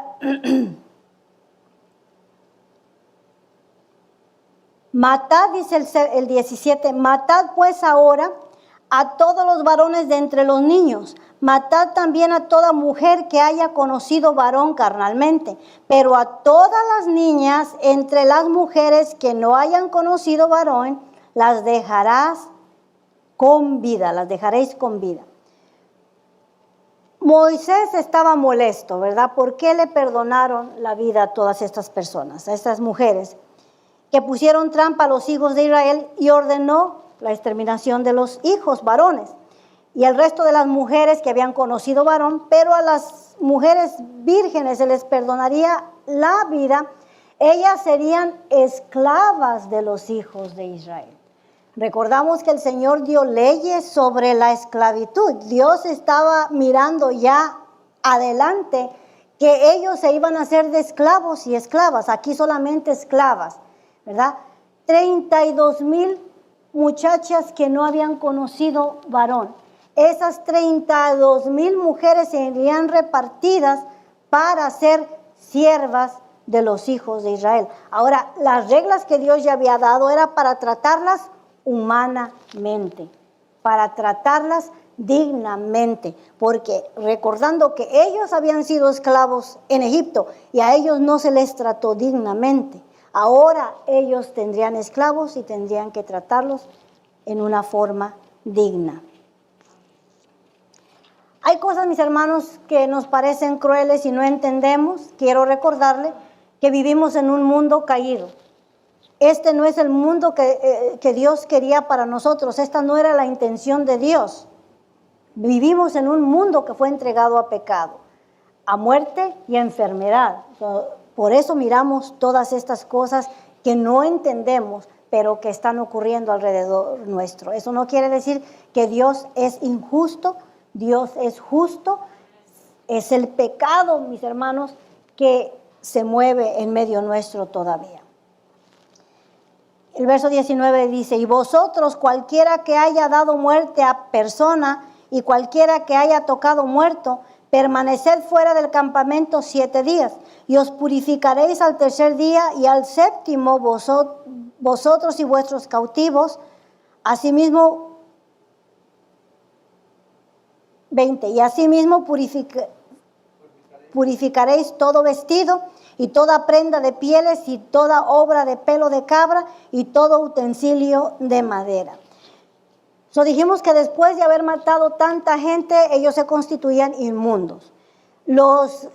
matad, dice el 17, matad pues ahora a todos los varones de entre los niños, matad también a toda mujer que haya conocido varón carnalmente, pero a todas las niñas entre las mujeres que no hayan conocido varón, las dejarás con vida, las dejaréis con vida. Moisés estaba molesto, ¿verdad? ¿Por qué le perdonaron la vida a todas estas personas, a estas mujeres que pusieron trampa a los hijos de Israel y ordenó la exterminación de los hijos varones? Y el resto de las mujeres que habían conocido varón, pero a las mujeres vírgenes se les perdonaría la vida, ellas serían esclavas de los hijos de Israel. Recordamos que el Señor dio leyes sobre la esclavitud. Dios estaba mirando ya adelante que ellos se iban a hacer de esclavos y esclavas, aquí solamente esclavas, ¿verdad? 32,000 muchachas que no habían conocido varón. Esas 32,000 mujeres serían repartidas para ser siervas de los hijos de Israel. Ahora, las reglas que Dios ya había dado era para tratarlas humanamente, para tratarlas dignamente, porque recordando que ellos habían sido esclavos en Egipto y a ellos no se les trató dignamente, ahora ellos tendrían esclavos y tendrían que tratarlos en una forma digna. mis hermanos, que nos parecen crueles y no entendemos, quiero recordarle que vivimos en un mundo caído. Este no es el mundo que Dios quería para nosotros. Esta no era la intención de Dios. Vivimos en un mundo que fue entregado a pecado, a muerte y a enfermedad. Por eso miramos todas estas cosas que no entendemos, pero que están ocurriendo alrededor nuestro. Eso no quiere decir que Dios es injusto. Dios es justo. Es el pecado, mis hermanos, que se mueve en medio nuestro todavía. El verso 19 dice: y vosotros, cualquiera que haya dado muerte a persona y cualquiera que haya tocado muerto, permaneced fuera del campamento 7 días, y os purificaréis al tercer día, y al séptimo vosotros y vuestros cautivos, asimismo 20, y asimismo purificaréis todo vestido y toda prenda de pieles y toda obra de pelo de cabra y todo utensilio de madera. Dijimos que después de haber matado tanta gente, ellos se constituían inmundos. Las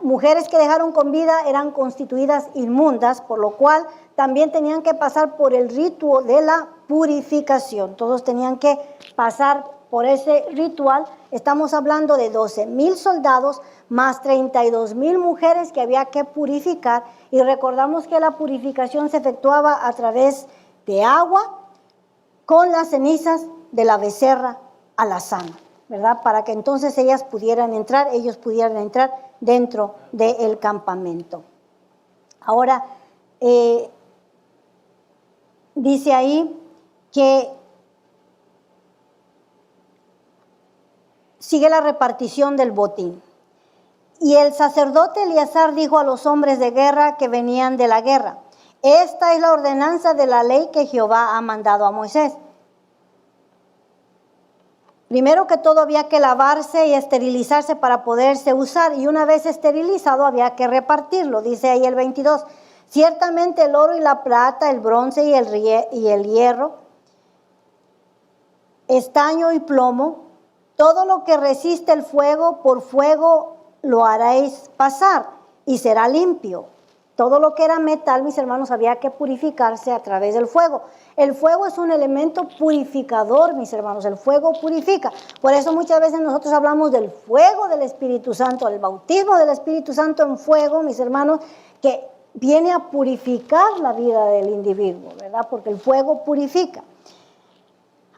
mujeres que dejaron con vida eran constituidas inmundas, por lo cual también tenían que pasar por el rito de la purificación. Todos tenían que pasar por ese ritual. Estamos hablando de 12,000 soldados más 32,000 mujeres que había que purificar, y recordamos que la purificación se efectuaba a través de agua con las cenizas de la becerra alazana, ¿verdad? Para que entonces ellos pudieran entrar dentro del campamento. Ahora, dice ahí que sigue la repartición del botín. Y el sacerdote Eleazar dijo a los hombres de guerra que venían de la guerra: esta es la ordenanza de la ley que Jehová ha mandado a Moisés. Primero que todo había que lavarse y esterilizarse para poderse usar, y una vez esterilizado había que repartirlo. Dice ahí el 22, ciertamente el oro y la plata, el bronce y el hierro, estaño y plomo, todo lo que resiste el fuego, por fuego lo haréis pasar y será limpio. Todo lo que era metal, mis hermanos, había que purificarse a través del fuego. El fuego es un elemento purificador, mis hermanos. El fuego purifica. Por eso muchas veces nosotros hablamos del fuego del Espíritu Santo, el bautismo del Espíritu Santo en fuego, mis hermanos, que viene a purificar la vida del individuo, ¿verdad? Porque el fuego purifica.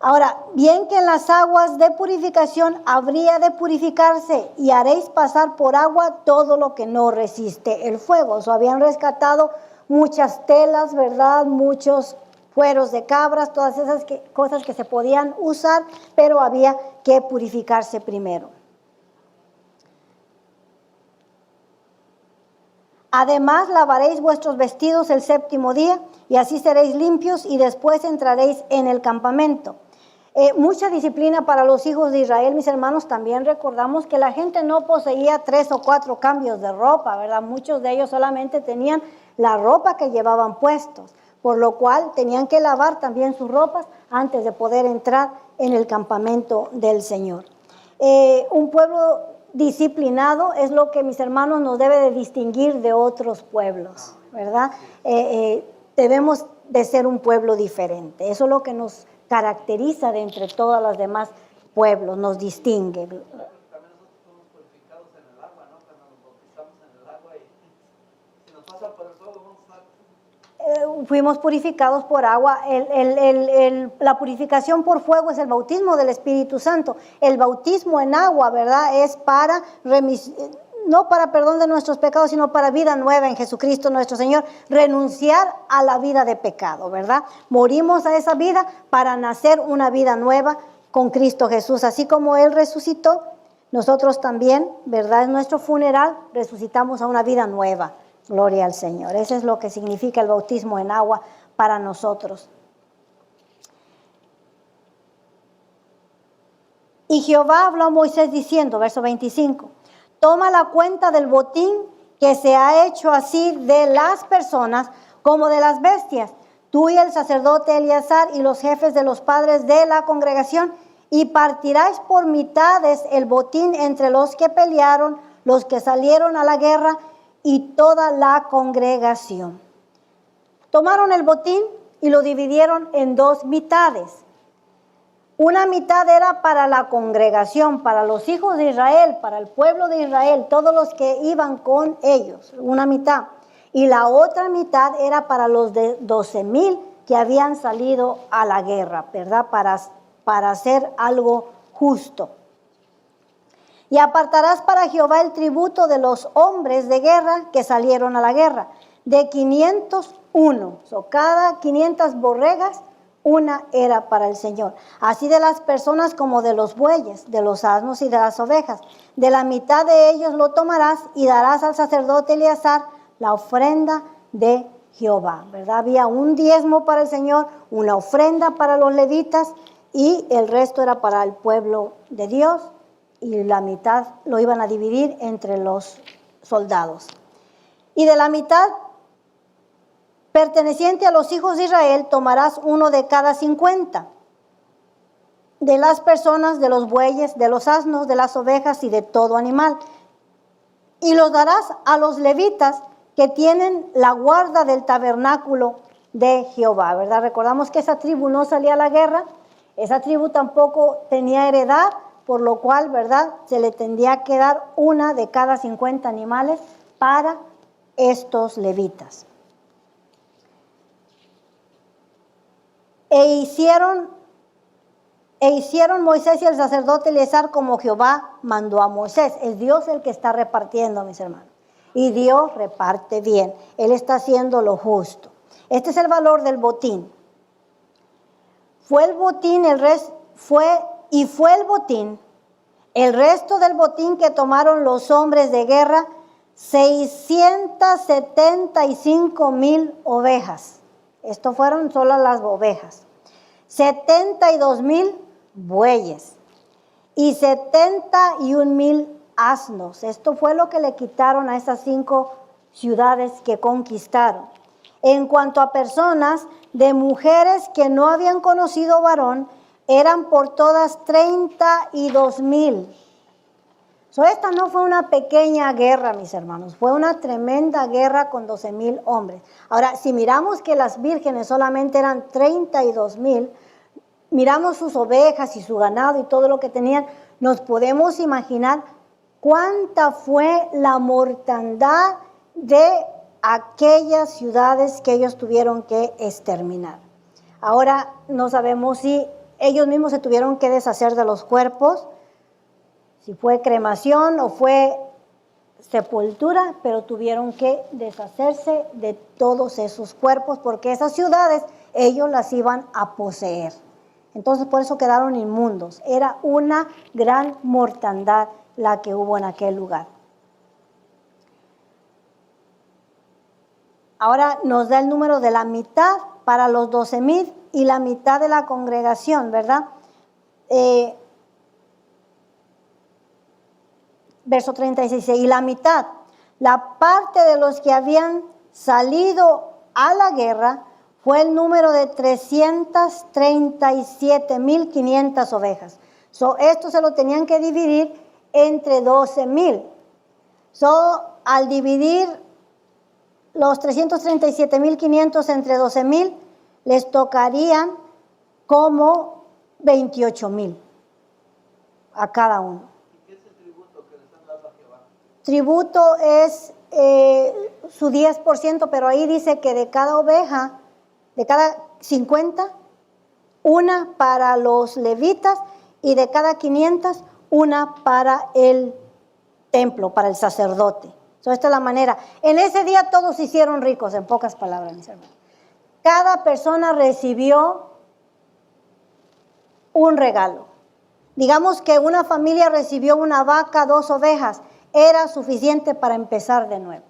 Ahora, bien que en las aguas de purificación habría de purificarse, y haréis pasar por agua todo lo que no resiste el fuego. Habían rescatado muchas telas, ¿verdad? Muchos cueros de cabras, todas esas cosas que se podían usar, pero había que purificarse primero. Además, lavaréis vuestros vestidos el séptimo día, y así seréis limpios, y después entraréis en el campamento. Mucha disciplina para los hijos de Israel, mis hermanos. También recordamos que la gente no poseía 3 o 4 cambios de ropa, ¿verdad? Muchos de ellos solamente tenían la ropa que llevaban puestos, por lo cual tenían que lavar también sus ropas antes de poder entrar en el campamento del Señor. Un pueblo disciplinado es lo que, mis hermanos, nos debe de distinguir de otros pueblos, ¿verdad? Debemos de ser un pueblo diferente. Eso es lo que nos caracteriza de entre todos los demás pueblos, nos distingue. También nosotros fuimos purificados en el agua, ¿no? Cuando nos bautizamos en el agua, y si nos pasa por el fuego, vamos a estar... Fuimos purificados por agua. La purificación por fuego es el bautismo del Espíritu Santo. El bautismo en agua, ¿verdad? Es para no para perdón de nuestros pecados, sino para vida nueva en Jesucristo nuestro Señor. Renunciar a la vida de pecado, ¿verdad? Morimos a esa vida para nacer una vida nueva con Cristo Jesús. Así como Él resucitó, nosotros también, ¿verdad? En nuestro funeral resucitamos a una vida nueva. Gloria al Señor. Eso es lo que significa el bautismo en agua para nosotros. Y Jehová habló a Moisés diciendo, verso 25, toma la cuenta del botín que se ha hecho así de las personas como de las bestias, tú y el sacerdote Eleazar y los jefes de los padres de la congregación, y partiráis por mitades el botín entre los que pelearon, los que salieron a la guerra y toda la congregación. Tomaron el botín y lo dividieron en dos mitades. Una mitad era para la congregación, para los hijos de Israel, para el pueblo de Israel, todos los que iban con ellos, una mitad. Y la otra mitad era para los de 12,000 que habían salido a la guerra, ¿verdad? Para hacer algo justo. Y apartarás para Jehová el tributo de los hombres de guerra que salieron a la guerra, de 501. Cada 500 borregas, una era para el Señor. Así de las personas como de los bueyes, de los asnos y de las ovejas. De la mitad de ellos lo tomarás y darás al sacerdote Eleazar la ofrenda de Jehová, ¿verdad? Había un diezmo para el Señor, una ofrenda para los levitas y el resto era para el pueblo de Dios y la mitad lo iban a dividir entre los soldados. Y de la mitad perteneciente a los hijos de Israel tomarás uno de cada 50, de las personas, de los bueyes, de los asnos, de las ovejas y de todo animal. Y los darás a los levitas que tienen la guarda del tabernáculo de Jehová, ¿verdad? Recordamos que esa tribu no salía a la guerra, esa tribu tampoco tenía heredad, por lo cual, ¿verdad? Se le tendría que dar una de cada 50 animales para estos levitas. E hicieron Moisés y el sacerdote Eleazar como Jehová mandó a Moisés. Es Dios el que está repartiendo, mis hermanos. Y Dios reparte bien. Él está haciendo lo justo. Este es el valor del botín. Fue el botín, el resto del botín que tomaron los hombres de guerra, 675,000 ovejas. Esto fueron solo las ovejas. 72,000 bueyes y 71,000 asnos. Esto fue lo que le quitaron a esas 5 ciudades que conquistaron. En cuanto a personas, de mujeres que no habían conocido varón, eran por todas 32,000. Esta no fue una pequeña guerra, mis hermanos, fue una tremenda guerra con 12,000 hombres. Ahora, si miramos que las vírgenes solamente eran 32,000, miramos sus ovejas y su ganado y todo lo que tenían, nos podemos imaginar cuánta fue la mortandad de aquellas ciudades que ellos tuvieron que exterminar. Ahora no sabemos si ellos mismos se tuvieron que deshacer de los cuerpos, si fue cremación o fue sepultura, pero tuvieron que deshacerse de todos esos cuerpos porque esas ciudades ellos las iban a poseer. Entonces por eso quedaron inmundos. Era una gran mortandad la que hubo en aquel lugar. Ahora nos da el número de la mitad para los 12,000 y la mitad de la congregación, ¿verdad? Verso 36, y la mitad, la parte de los que habían salido a la guerra fue el número de 337,500 ovejas. Esto se lo tenían que dividir entre 12,000. Al dividir los 337,500 entre 12,000, les tocarían como 28,000 a cada uno. Tributo es su 10%, pero ahí dice que de cada oveja, de cada 50, una para los levitas y de cada 500, una para el templo, para el sacerdote. Esta es la manera. En ese día todos se hicieron ricos, en pocas palabras, mis hermanos. Cada persona recibió un regalo. Digamos que una familia recibió una vaca, 2 ovejas. Era suficiente para empezar de nuevo.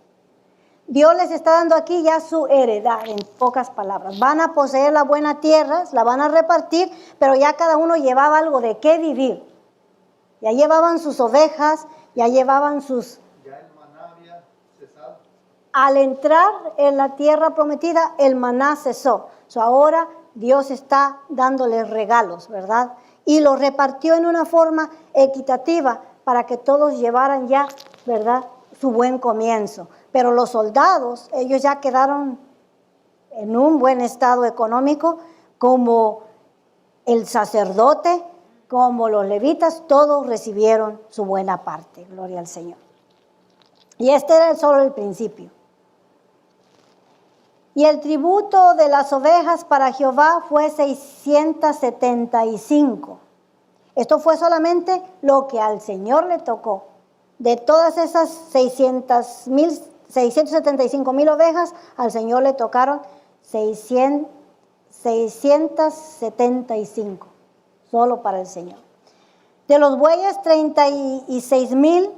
Dios les está dando aquí ya su heredad, en pocas palabras. Van a poseer la buena tierra, la van a repartir, pero ya cada uno llevaba algo de qué vivir. Ya llevaban sus ovejas, ya llevaban sus... Ya el maná había cesado. Al entrar en la tierra prometida, el maná cesó. Ahora Dios está dándoles regalos, ¿verdad? Y los repartió en una forma equitativa para que todos llevaran ya, ¿verdad?, su buen comienzo. Pero los soldados, ellos ya quedaron en un buen estado económico, como el sacerdote, como los levitas, todos recibieron su buena parte. Gloria al Señor. Y este era solo el principio. Y el tributo de las ovejas para Jehová fue 675. Esto fue solamente lo que al Señor le tocó. De todas esas 675,000 ovejas, al Señor le tocaron 675, solo para el Señor. De los bueyes, 36,000,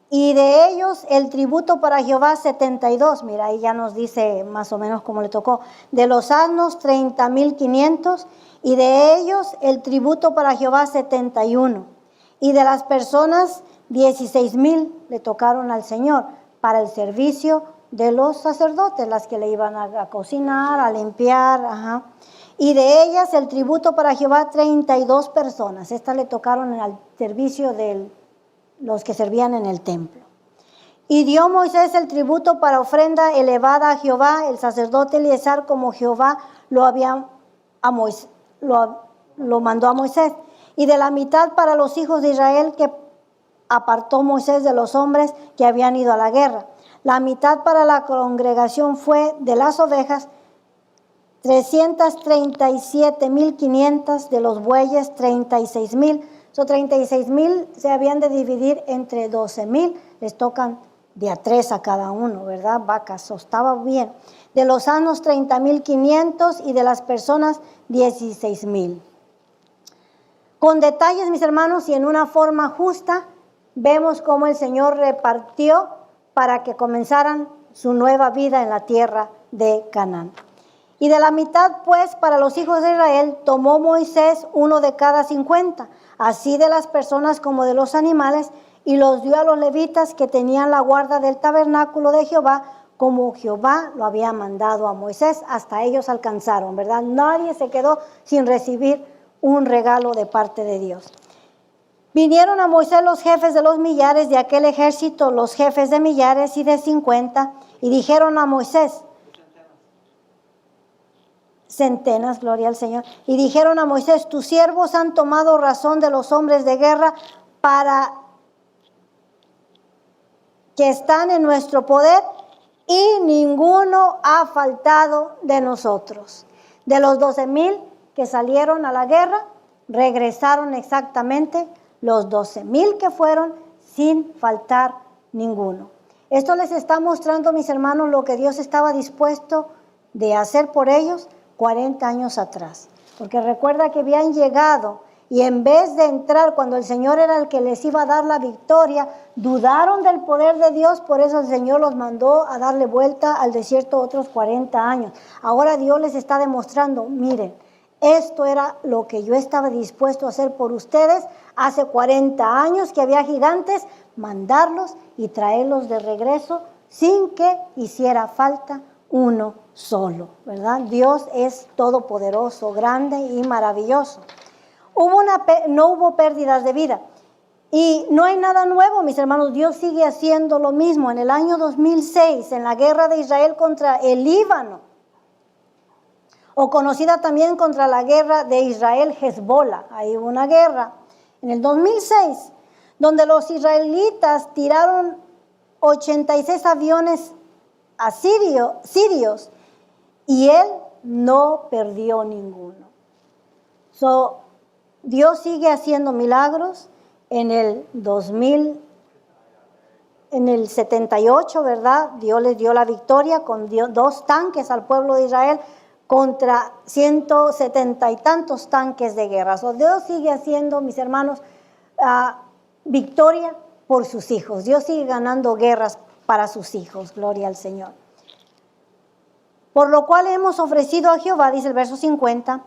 y de ellos el tributo para Jehová 72. Mira, ahí ya nos dice más o menos cómo le tocó. De los asnos, 30,500, y de ellos el tributo para Jehová 71. Y de las personas, 16,000 le tocaron al Señor para el servicio de los sacerdotes, las que le iban a cocinar, a limpiar, ajá. Y de ellas el tributo para Jehová, 32 personas. Estas le tocaron al servicio de los que servían en el templo. Y dio Moisés el tributo para ofrenda elevada a Jehová, el sacerdote Eliezer, como Jehová lo mandó a Moisés. Y de la mitad para los hijos de Israel que apartó Moisés de los hombres que habían ido a la guerra. La mitad para la congregación fue de las ovejas, 337,500, de los bueyes, 36,000. Esos 36,000 se habían de dividir entre 12,000, les tocan de a 3 a cada uno, ¿verdad? Vacas, estaba bien. De los asnos, 30,500, y de las personas, 16,000. Con detalles, mis hermanos, y en una forma justa, vemos cómo el Señor repartió para que comenzaran su nueva vida en la tierra de Canaán. Y de la mitad, pues, para los hijos de Israel, tomó Moisés uno de cada 50, así de las personas como de los animales, y los dio a los levitas que tenían la guarda del tabernáculo de Jehová, como Jehová lo había mandado a Moisés. Hasta ellos alcanzaron, ¿verdad? Nadie se quedó sin recibir un regalo de parte de Dios. Vinieron a Moisés los jefes de los millares de aquel ejército, los jefes de millares y de 50, y dijeron a Moisés, centenas, gloria al Señor, y dijeron a Moisés, tus siervos han tomado razón de los hombres de guerra para que están en nuestro poder, y ninguno ha faltado de nosotros. De los 12,000 que salieron a la guerra, regresaron exactamente los 12,000 que fueron, sin faltar ninguno. Esto les está mostrando, mis hermanos, lo que Dios estaba dispuesto de hacer por ellos 40 años atrás. Porque recuerda que habían llegado y en vez de entrar cuando el Señor era el que les iba a dar la victoria, dudaron del poder de Dios. Por eso el Señor los mandó a darle vuelta al desierto otros 40 años. Ahora Dios les está demostrando, miren, esto era lo que yo estaba dispuesto a hacer por ustedes hace 40 años, que había gigantes, mandarlos y traerlos de regreso sin que hiciera falta uno solo, ¿verdad? Dios es todopoderoso, grande y maravilloso. No hubo pérdidas de vida. Y no hay nada nuevo, mis hermanos. Dios sigue haciendo lo mismo. En el año 2006, en la guerra de Israel contra el Líbano, o conocida también contra la guerra de Israel-Hezbollah. Ahí hubo una guerra en el 2006, donde los israelitas tiraron 86 aviones sirios y él no perdió ninguno. Dios sigue haciendo milagros. En el 78, ¿verdad? Dios les dio la victoria con 2 tanques al pueblo de Israel contra 170 y tantos tanques de guerra. Dios sigue haciendo, mis hermanos, victoria por sus hijos. Dios sigue ganando guerras para sus hijos. Gloria al Señor. Por lo cual hemos ofrecido a Jehová, dice el verso 50,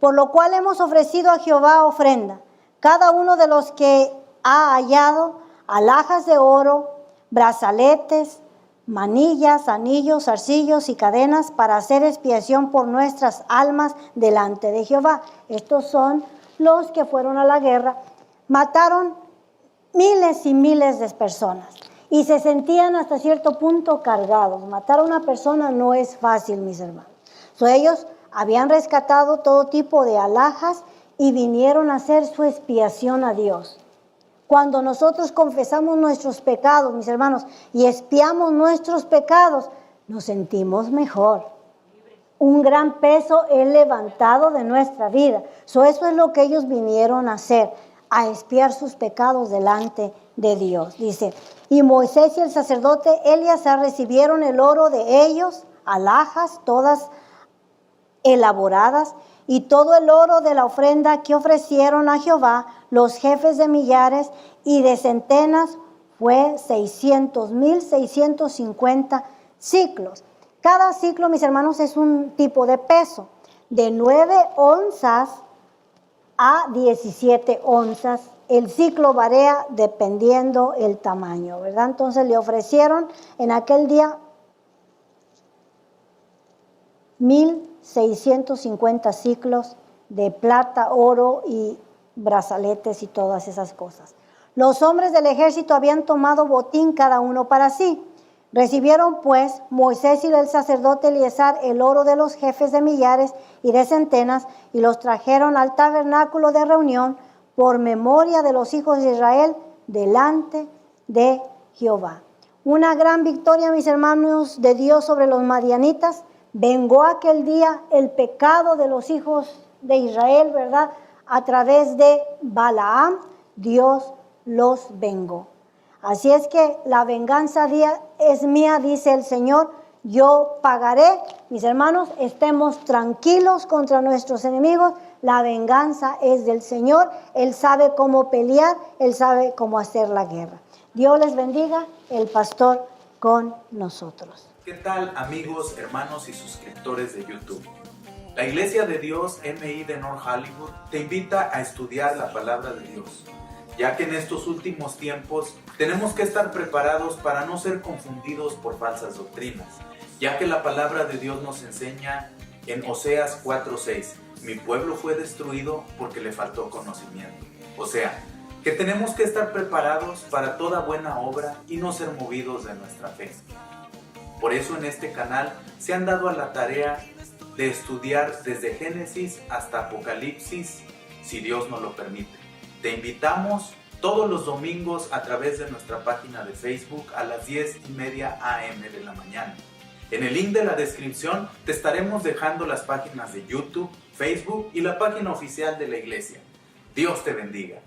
por lo cual hemos ofrecido a Jehová ofrenda, cada uno de los que ha hallado alhajas de oro, brazaletes, manillas, anillos, zarcillos y cadenas para hacer expiación por nuestras almas delante de Jehová. Estos son los que fueron a la guerra. Mataron miles y miles de personas y se sentían hasta cierto punto cargados. Matar a una persona no es fácil, mis hermanos. Ellos habían rescatado todo tipo de alhajas y vinieron a hacer su expiación a Dios. Cuando nosotros confesamos nuestros pecados, mis hermanos, y expiamos nuestros pecados, nos sentimos mejor. Un gran peso es levantado de nuestra vida. Eso es lo que ellos vinieron a hacer, a expiar sus pecados delante de Dios. Dice, y Moisés y el sacerdote Eleazar recibieron el oro de ellos, alhajas, todas elaboradas, y todo el oro de la ofrenda que ofrecieron a Jehová, los jefes de millares y de centenas, fue 600,650 ciclos. Cada ciclo, mis hermanos, es un tipo de peso, de 9 onzas a 17 onzas. El ciclo varía dependiendo el tamaño, ¿verdad? Entonces le ofrecieron en aquel día 1,650 ciclos de plata, oro y brazaletes y todas esas cosas. Los hombres del ejército habían tomado botín cada uno para sí. Recibieron pues Moisés y el sacerdote Eleazar el oro de los jefes de millares y de centenas y los trajeron al tabernáculo de reunión por memoria de los hijos de Israel delante de Jehová. Una gran victoria, mis hermanos, de Dios sobre los madianitas. Vengó aquel día el pecado de los hijos de Israel, ¿verdad? A través de Balaam, Dios los vengó. Así es que la venganza es mía, dice el Señor, yo pagaré. Mis hermanos, estemos tranquilos contra nuestros enemigos. La venganza es del Señor. Él sabe cómo pelear, Él sabe cómo hacer la guerra. Dios les bendiga, el pastor con nosotros. ¿Qué tal, amigos, hermanos y suscriptores de YouTube? La Iglesia de Dios MI de North Hollywood te invita a estudiar la palabra de Dios, ya que en estos últimos tiempos tenemos que estar preparados para no ser confundidos por falsas doctrinas, ya que la palabra de Dios nos enseña en Oseas 4:6, mi pueblo fue destruido porque le faltó conocimiento. O sea, que tenemos que estar preparados para toda buena obra y no ser movidos de nuestra fe. Por eso en este canal se han dado a la tarea de estudiar desde Génesis hasta Apocalipsis, si Dios nos lo permite. Te invitamos todos los domingos a través de nuestra página de Facebook a las 10:30 a.m. de la mañana. En el link de la descripción te estaremos dejando las páginas de YouTube, Facebook y la página oficial de la iglesia. Dios te bendiga.